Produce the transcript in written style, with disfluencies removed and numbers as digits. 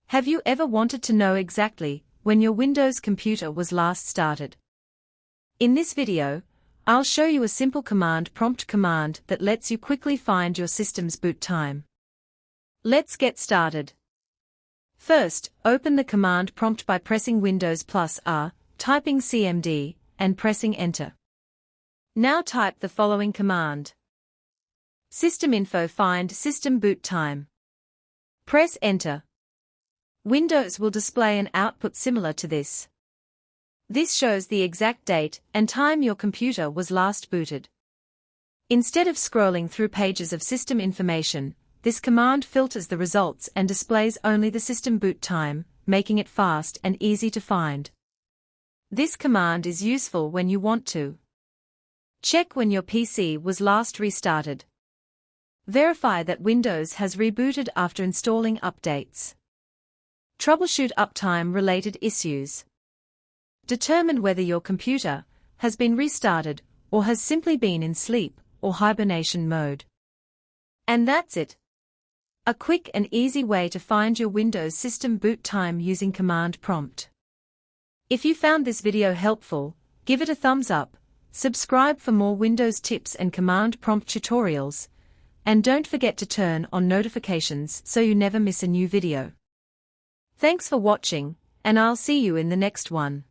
Have you ever wanted to know exactly when your Windows computer was last started? In this video, I'll show you a simple command prompt command that lets you quickly find your system's boot time. Let's get started. First, open the command prompt by pressing Windows +R, typing cmd, and pressing Enter. Now type the following command. Systeminfo find system boot time. Press Enter. Windows will display an output similar to this. This shows the exact date and time your computer was last booted. Instead of scrolling through pages of system information, this command filters the results and displays only the system boot time, making it fast and easy to find. This command is useful when you want to check when your PC was last restarted. Verify that Windows has rebooted after installing updates. Troubleshoot uptime-related issues. Determine whether your computer has been restarted or has simply been in sleep or hibernation mode. And that's it. A quick and easy way to find your Windows system boot time using command prompt. If you found this video helpful, give it a thumbs up, subscribe for more Windows tips and command prompt tutorials, and don't forget to turn on notifications so you never miss a new video. Thanks for watching, and I'll see you in the next one.